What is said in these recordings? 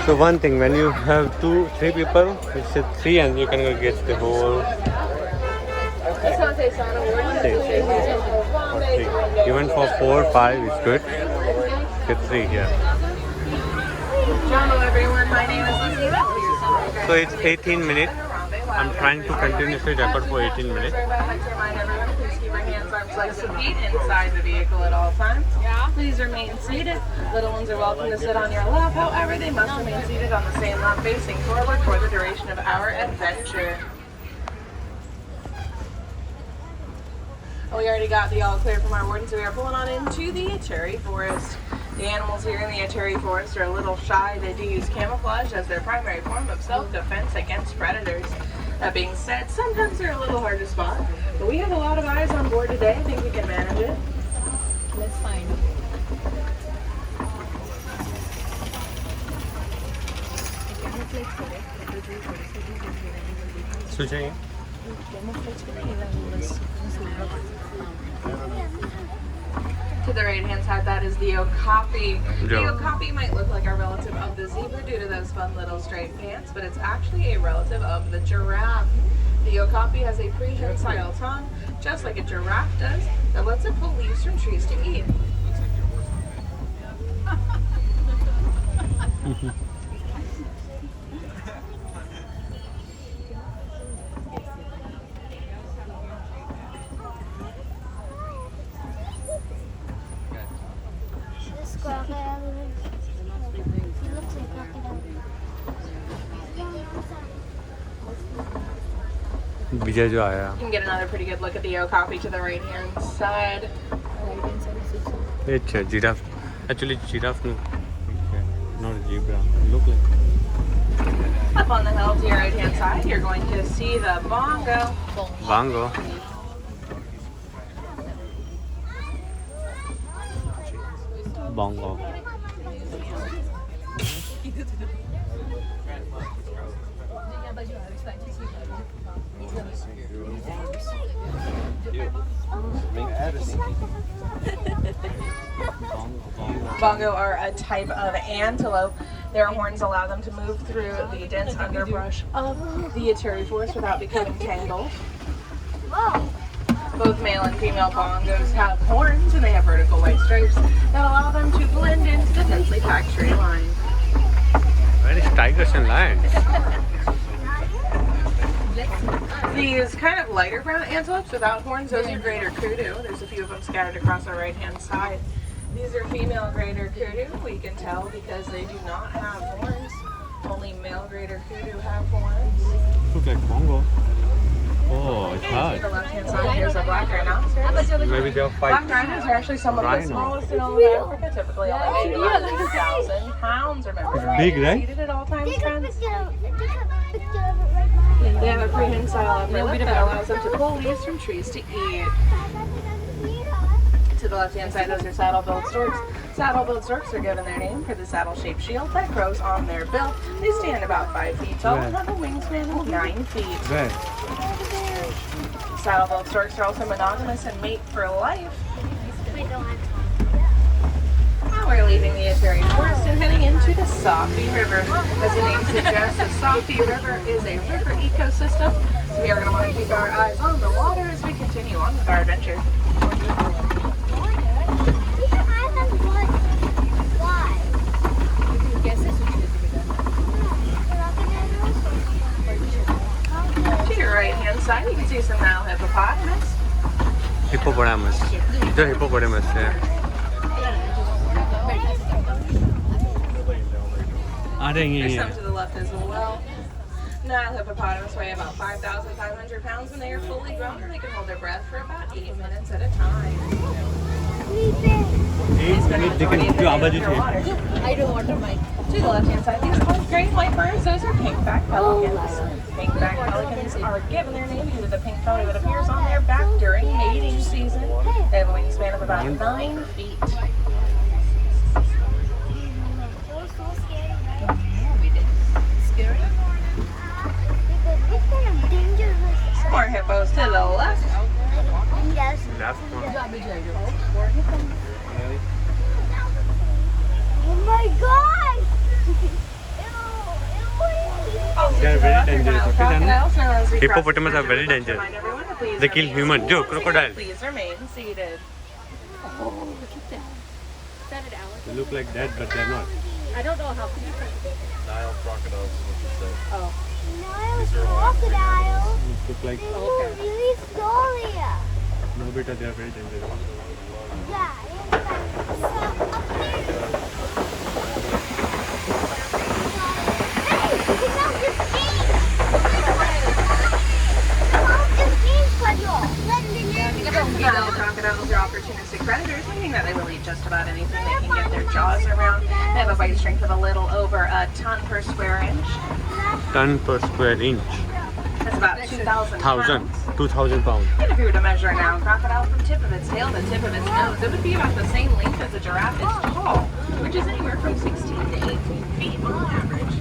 So one thing, when you have three people, it's a three and you can get the whole thing. For three. Even for 4, 5 is good. Get 3 here. Hello everyone, my name is Lizzie. So it's 18 minutes. I'm trying to continuously record for 18 minutes. I'd like to remind everyone, please keep your hands, arms, legs, and feet inside the vehicle at all times. Please remain seated. Little ones are welcome to sit on your lap. However, they must remain seated on the same lap facing forward for the duration of our adventure. We already got the all clear from our warden, so we are pulling on into the cherry forest. The animals here in the cherry forest are a little shy. They do use camouflage as their primary form of self-defense against predators. That being said, sometimes they're a little hard to spot, but we have a lot of eyes on board today. I think we can manage it. Let's find. Sujay. To the right hand side, that is the okapi. The okapi might look like a relative of the zebra due to those fun little straight pants, but it's actually a relative of the giraffe. The okapi has a prehensile tongue, just like a giraffe does, that lets it pull leaves from trees to eat. Vijay jo aaya. You can get another pretty good look at the okapi to the right hand side. It's a giraffe. Actually, giraffe no. Not a zebra. Look like. Up on the hill to your right hand side, you're going to see the bongo. Bongo. Bongo. Bongo are a type of antelope. Their horns allow them to move through the dense underbrush of the cherry forest without becoming tangled. Both male and female bongos have horns and they have vertical white stripes that allow them to blend into the densely packed tree line. Where is tigers and lions? These kind of lighter brown antelopes without horns, those are greater kudu. There's a few of them scattered across our right hand side. These are female greater kudu. We can tell because they do not have horns. Only male greater kudu have horns. Look like bongo. Oh, it's To the hard. left hand side, there's a black rhinoceros. Maybe they'll Black fight. rhinos are actually some of the Rhino. smallest in all of Africa, typically only weigh about 1,000 pounds. Remember, It's big, right? seated at all times, Take a friends. picture of it right now. They have a prehensile upper lip that allows them to pull leaves from trees to eat. To the left-hand side, those are saddle-billed storks. Saddle-billed storks are given their name for the saddle-shaped shield that grows on their bill. They stand about 5 feet tall and have a wingspan of 9 feet. Where? Saddle-billed storks are also monogamous and mate for life. Now we're leaving the cherry forest and heading into the Safi River. As the name suggests, the Safi River is a river ecosystem. So we are going to want to keep our eyes on the water as we continue on with our adventure. To your right-hand side, you can see some Nile hippopotamus. Hippopotamus. The hippopotamus, yeah. There's some to the left as well. Nile hippopotamus weigh about 5,500 pounds when they are fully grown, and they can hold their breath for about 8 minutes at a time. I don't want to mic. To the left-hand side, these are great white birds. Those are pink-backed pelicans. Pink-backed pelicans are given their name due to the pink color that appears on their back during mating season. They have a wingspan of about 9 feet. More hippos to the left. Yes. Last one. Oh my god! They are very dangerous. Okay, crocodiles. Now, as we cross Hippopotamus the are very bridge, dangerous. remind everyone to please They kill remain humans. seated. Yo, crocodile. Please remain seated. Oh, look at that. Is that an alligator? They look like that, but they're not. I don't know how can you find it. Nile crocodiles is what they say. Oh. These are all Crocodile. They look like They move really slowly. no beta. They are very dangerous. Yeah, Female crocodiles are opportunistic predators, meaning that they will eat just about anything they can get their jaws around. They have a bite strength of a little over a ton per square inch. Ton per square inch. That's about 2,000 Thousand. pounds. 2,000 pounds. And if you were to measure now, a crocodile from tip of its tail to tip of its nose, it would be about the same length as a giraffe is tall, which is anywhere from 16 to 18 feet on average.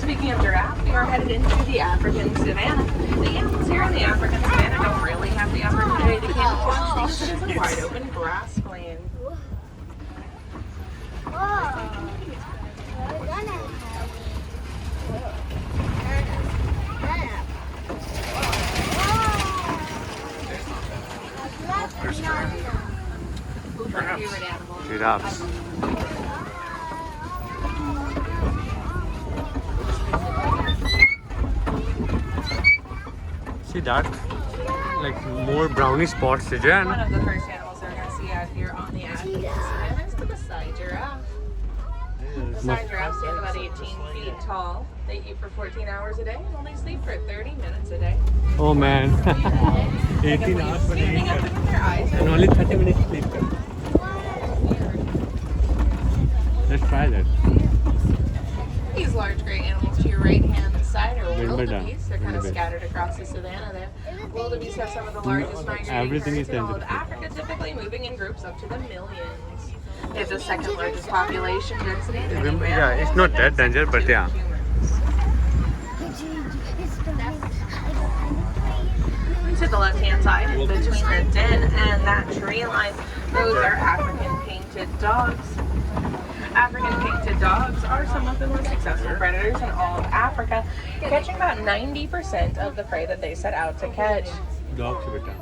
Speaking of giraffe, we are headed into the African savanna. The animals here in the African savanna don't really have the opportunity to camouflage because it is a wide open grassland. Giraffes. See that? Like more brownie spots, One Jen. of the first animals they're going to see out here on the African savanna is the Maasai giraffe. Maasai giraffes stand about 18 feet tall. They eat for 14 hours a day and only sleep for 30 minutes a day. Oh man. They can 18 leave hours per standing up day. with their eyes And only 30 minutes sleep. Let's try that. These large gray animals to your right-hand side are Wimbledon. wildebeest. They're kind of Wildebeest. scattered across the savanna there. Wildebeest have some of the largest migrating everything herds is in all of dangerous. Africa, typically moving in groups up to the millions. They have the second largest population density of any mammal. Yeah, it's not that dangerous, but yeah. To the left-hand side, in between the den and that tree line, those are African painted dogs. African painted dogs are some of the most successful predators in all of Africa, catching about 90% of the prey that they set out to catch. Dogs, beta.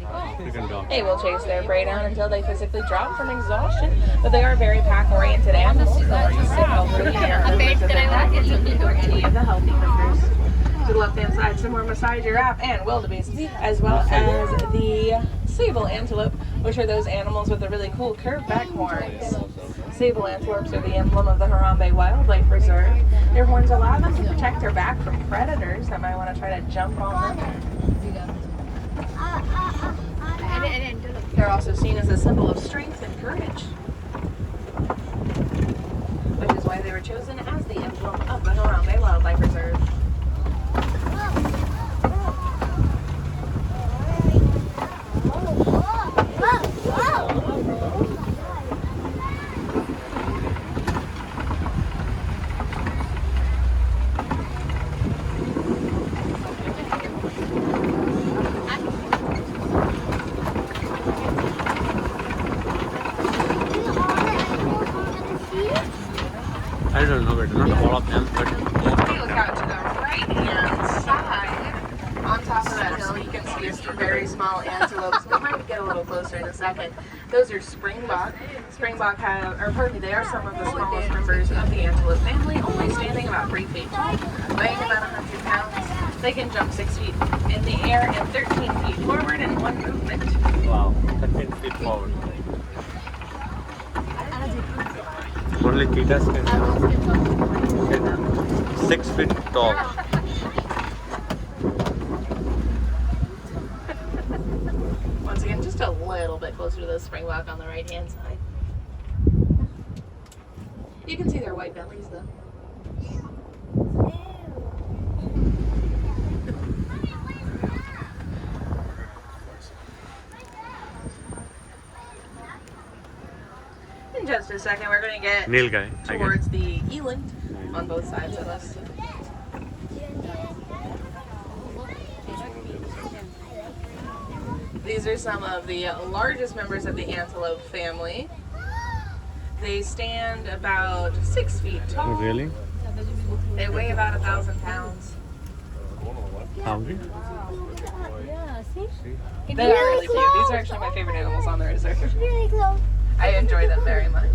African dogs. They will chase their prey down until they physically drop from exhaustion, but they are very pack-oriented animals. So like elderly and members of the pack is the majority of the healthy members. To the left-hand side, some more Maasai giraffe and wildebeest, as well as the sable antelope, which are those animals with the really cool curved back horns. Sable antelopes are the emblem of the Harambe Wildlife Reserve. Their horns allow them to protect their back from predators that might want to try to jump on them. They're also seen as a symbol of strength and courage, which is why they were chosen as the emblem of the Harambe Wildlife Reserve. I don't know, but not all of them, but most If you of look them. out to the right-hand side, on top of that hill, you can see two very small antelopes. We might get a little closer in a second. Those are springbok. Springbok they are some of the smallest members of the antelope family, only standing about 3 feet tall, weighing about 100 pounds. They can jump 6 feet in the air and 13 feet forward in one movement. Wow, 13 feet forward. Only cheetahs can get 6 feet tall. Once again, just a little bit closer to the springbok on the right-hand side. You can see their white bellies, though. In just a second, we're going to get Nilgai, I guess. towards the eland on both sides of us. These are some of the largest members of the antelope family. They stand about 6 feet tall. Really? They weigh about 1,000 pounds. Hungry? Yeah, see? They are really cute. These are actually my favorite animals on the reserve. Really close. I enjoy them very much.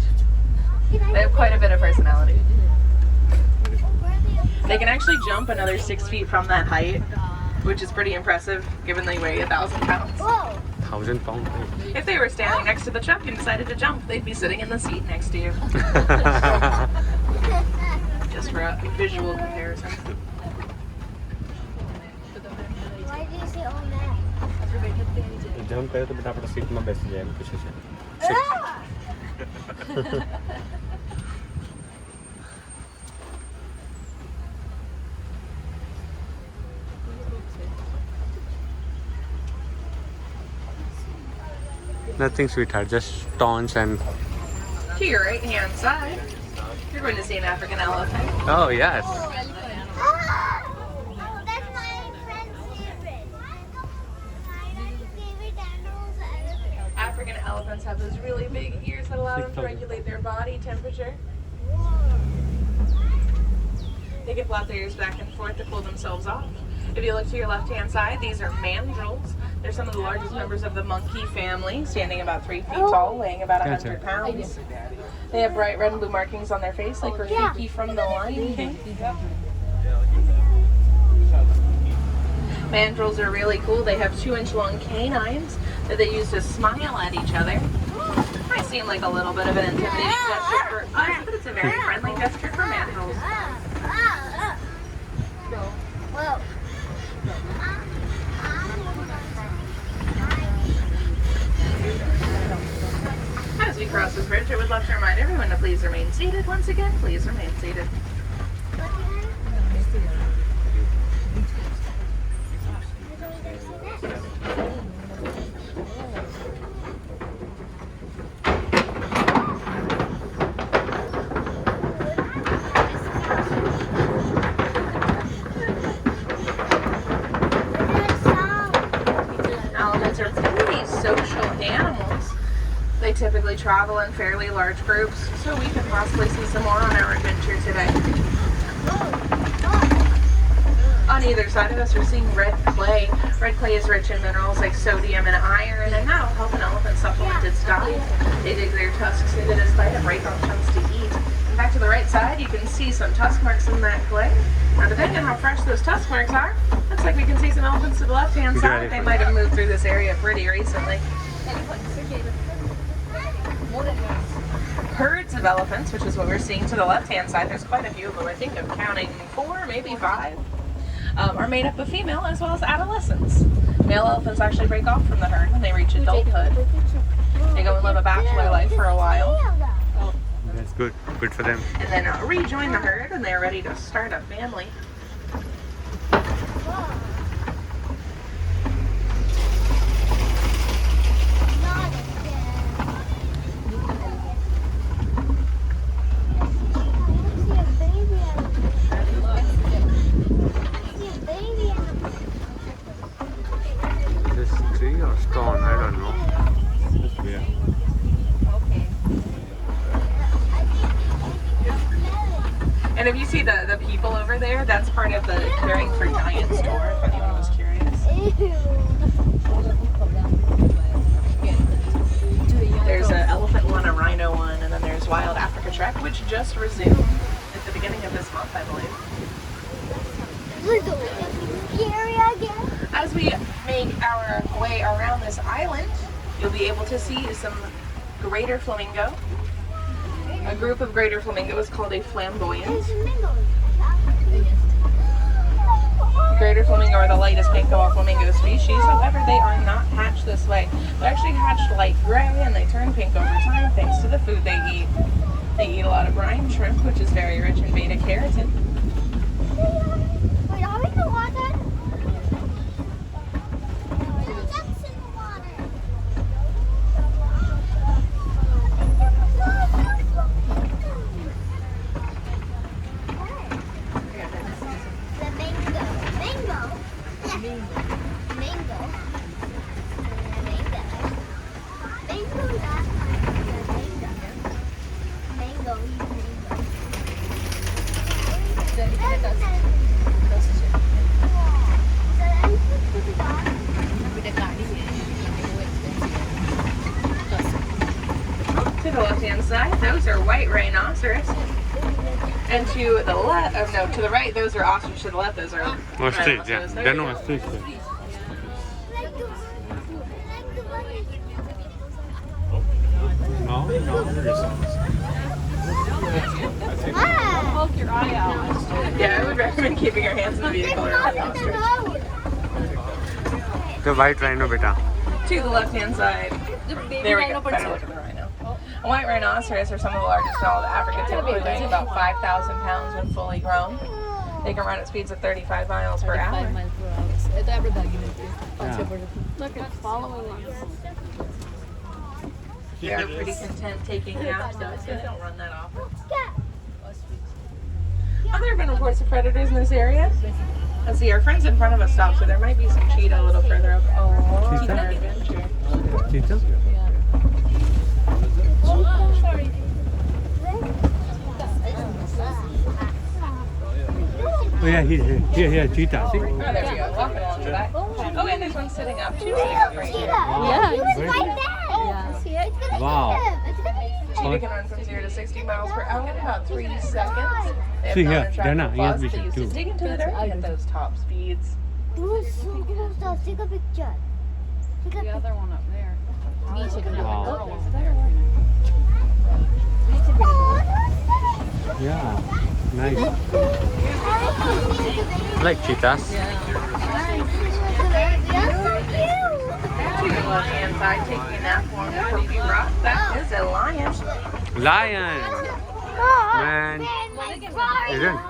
They have quite a bit of personality. They can actually jump another 6 feet from that height, which is pretty impressive given they weigh 1,000 pounds. Whoa. 1,000 pounds. If they were standing next to the truck and decided to jump, they'd be sitting in the seat next to you. Just for a visual comparison. Why do you say all that? Jump करे तो बेटा अपना seat में बैठ जाएगा पीछे से. Nothing, sweetheart. Just stones and. To your right hand side, you're going to see an African elephant. Oh yes. Oh, that's my friend's favorite. My favorite animals are elephants. African elephants have those really big ears that allow them to regulate their body temperature. They can flap their ears back and forth to cool themselves off. If you look to your left-hand side, these are mandrills. They're some of the largest members of the monkey family, standing about 3 feet tall, weighing about 100 pounds. They have bright red and blue markings on their face, like Rafiki from the Lion King. Mandrills are really cool. They have 2-inch long canines that they use to smile at each other. Might seem like a little bit of an intimidating gesture for us, but it's a very friendly gesture for mandrills. Whoa. As we cross this bridge, I would love to remind everyone to please remain seated. Once again, please remain seated. Elephants are pretty social animals. They typically travel in fairly large groups, so we could possibly see some more on our adventure today. On either side of us, we're seeing red clay. Red clay is rich in minerals like sodium and iron, and that'll help an elephant supplement its diet. They dig their tusks into this clay to break off chunks to eat. And back to the right side, you can see some tusk marks in that clay. Now, depending on how fresh those tusk marks are, looks like we can see some elephants to the left-hand side. They might have moved through this area pretty recently. Herds of elephants, which is what we're seeing to the left-hand side, there's quite a few of them. I think I'm counting 4, maybe 5, are made up of female as well as adolescents. Male elephants actually break off from the herd when they reach adulthood. They go and live a bachelor life for a while. That's good. Good for them. And then rejoin the herd when they're ready to start a family. This tree or stone? I don't know. Yeah. And if you see the people over there, that's part of the Caring for Giants tour, if anyone was curious. There's an elephant one, a rhino one, and then there's Wild Africa Trek, which just resumed at the beginning of this month, I believe. As we make our way around this island, you'll be able to see some greater flamingo. A group of greater flamingos called a flamboyant. Greater flamingo are the lightest pink of all flamingo species, however they are not hatched this way. They're actually hatched light gray and they turn pink over time thanks to the food they eat. They eat a lot of brine shrimp, which is very rich in beta carotene. Wait, are we in the water? Ducks in the water. The mango. Mango. Mango. Mango. Mango. Mango. Mango. To the left-hand side, those are white rhinoceros. And to the left, oh no, to the right, those are ostrich. To the left, those are Ostrich, yeah. rhinoceros. There Then you no go. ostrich. No, Poke your eye out. Yeah, I would recommend keeping your hands in the vehicle around the ostrich. The white rhino, beta. To the left-hand side, there we go. Better look at the rhino. A white rhinoceros are some of the largest in all of Africa, typically weighing about 5,000 pounds when fully grown. They can run at speeds of 35 miles per hour. Look, it's following us. They're pretty content taking naps, though, so they don't run that often. There have been reports of predators in this area. Let's see, our friends in front of us stopped, so there might be some cheetah a little further up. Oh, Cheetah? their adventure. Cheetah? Oh yeah, here, cheetah. See? Oh, there we go. Walking along to that. Oh, and there's one sitting up. Two sitting up right here. Yeah. He was right there. It's gonna Wow. hit him. It's gonna hit him. Cheetah can run from 0 to 60 miles per hour in about 3 seconds. They have See here, non-attractive Dana, claws here's that they use to too. dig into the dirt and get those top speeds. Dude, so close. Take a picture. Take a The other one up there. Wow. Yeah, nice. Like cheetahs. To the left-hand side, taking a nap on the Poopy Rock, that is a lion. Lion. Man. Isn't?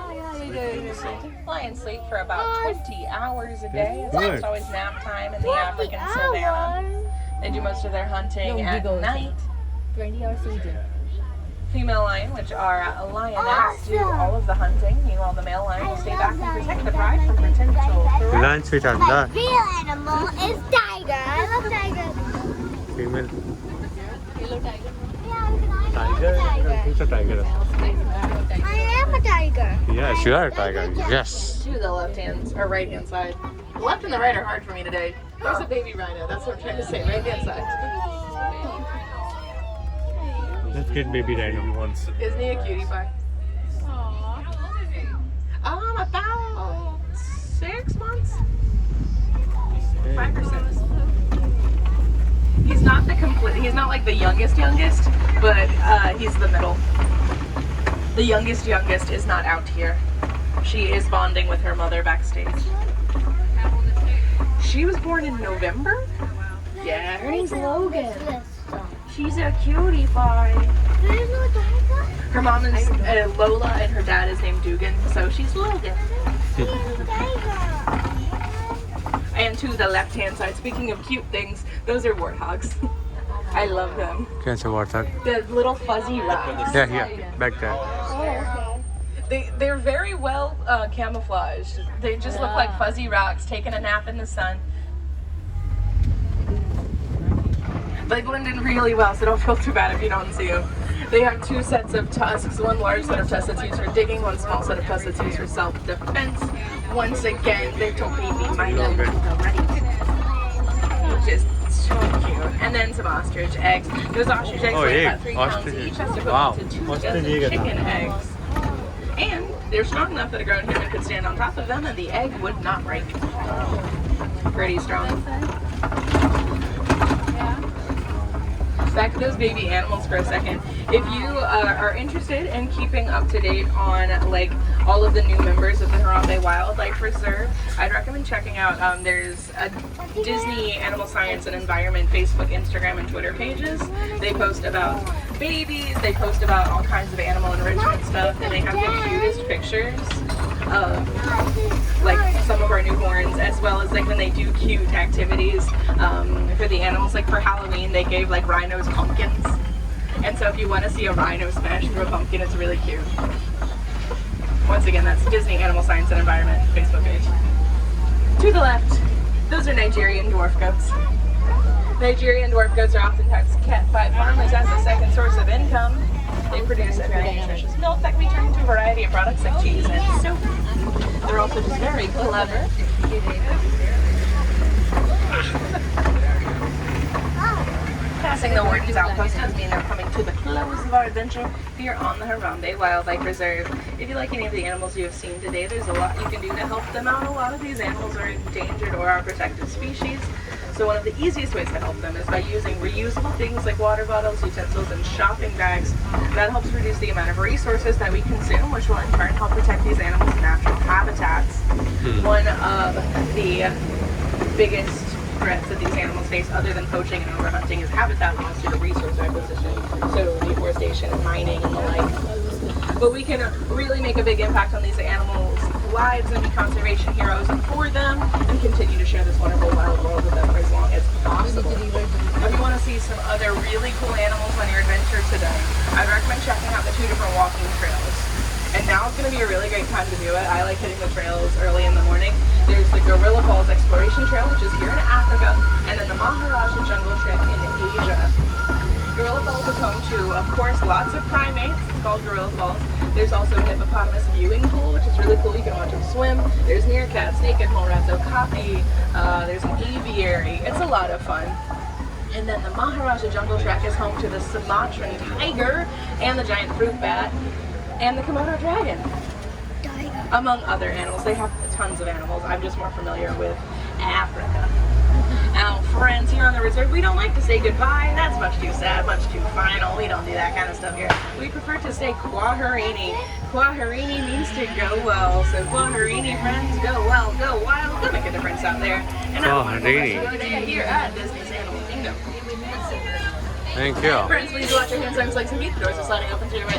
Lions sleep for about 20 hours a day. It's Good. almost always nap time in the African savannah. They do most of their hunting at night. 20 hours a day. Female lion, which are lioness, do all of the hunting. Meanwhile, the male lion will stay back and protect the pride from potential threats. Lion, sweetheart. My The real animal is tiger. I love tigers. female Yeah, tiger. Who's a tiger? I am a tiger. Yes, you are a tiger. Yes. To the left-hand or right-hand side. The left and the right are hard for me today. There's a baby rhino. That's what I'm trying to say. Right-hand side. Let's get baby rhino once. Isn't he a cutie pie? About 6 months. 5 or 6. He's not the complete. He's not like the youngest, but he's the middle. The youngest is not out here. She is bonding with her mother backstage. She was born in November. Yeah, her name's Logan. She's a cutie pie. There's no tiger. Her mom is Lola and her dad is named Dugan, so she's Logan. There's no tiger. And to the left-hand side, speaking of cute things, those are warthogs. I love them. Can't say what's that? The little fuzzy rocks. Yeah, here, back there. They're very well camouflaged. They just look like fuzzy rocks taking a nap in the sun. They blend in really well, so don't feel too bad if you don't see them. They have 2 sets of tusks, one large set of tusks that's used for digging, one small set of tusks that's used for self-defense. Once again, little baby rhino to the right. Which is so cute. And then some ostrich eggs. Those ostrich eggs Oh, weigh egg. about 3 pounds Ostrich each. egg. Has to Wow. go into 2 Ostrich dozen egg. chicken eggs. And they're strong enough that a grown human could stand on top of them and the egg would not break. Pretty strong. Back to those baby animals for a second. If you are interested in keeping up to date on like all of the new members of the Harambe Wildlife Reserve, I'd recommend checking out. There's a Disney Animal Science and Environment Facebook, Instagram, and Twitter pages. They post about babies. They post about all kinds of animal enrichment stuff, and they have the cutest pictures of like some of our newborns, as well as like when they do cute activities for the animals. Like for Halloween, they gave like rhinos pumpkins, and so if you want to see a rhino smash through a pumpkin, it's really cute. Once again, that's Disney Animal Science and Environment Facebook page. To the left, those are Nigerian dwarf goats. Nigerian dwarf goats are oftentimes kept by farmers as a second source of income. They produce a very nutritious milk that can be turned into a variety of products like cheese and soap. They're also just very clever. Passing the Warden's Outpost does mean they're coming to the close of our adventure here on the Harambe Wildlife Reserve. If you like any of the animals you have seen today, there's a lot you can do to help them out. A lot of these animals are endangered or are protected species. So one of the easiest ways to help them is by using reusable things like water bottles, utensils, and shopping bags. That helps reduce the amount of resources that we consume, which will in turn help protect these animals' natural habitats. One of the biggest threats that these animals face, other than poaching and overhunting, is habitat loss due to resource acquisition, so deforestation, mining, and the like. But we can really make a big impact on these animals' lives and be conservation heroes for them, and continue to share this wonderful wild world with them for as long as possible. If you want to see some other really cool animals on your adventure today, I'd recommend checking out the 2 different walking trails. And now it's going to be a really great time to do it. I like hitting the trails early in the morning. There's the Gorilla Falls Exploration Trail, which is here in Africa, and then the Maharaja Jungle Trek in Asia. Gorilla Falls is home to, of course, lots of primates. It's called Gorilla Falls. There's also a hippopotamus viewing pool, which is really cool. You can watch them swim. There's meerkats, naked mole rats, okapi. There's an aviary. It's a lot of fun. And then the Maharaja Jungle Trek is home to the Sumatran tiger and the giant fruit bat and the Komodo dragon, among other animals. They have tons of animals. I'm just more familiar with Africa. Now, friends, here on the reserve, we don't like to say goodbye. That's much too sad, much too final. We don't do that kind of stuff here. We prefer to say Kwaherini. Kwaherini means to go well. So Kwaherini, friends, go well, go wild, go make a difference out there. And have a wonderful rest of your day here at Disney's Animal Kingdom. Thank you. Friends, please watch your hands, arms, legs, and feet. The doors are sliding open to your right.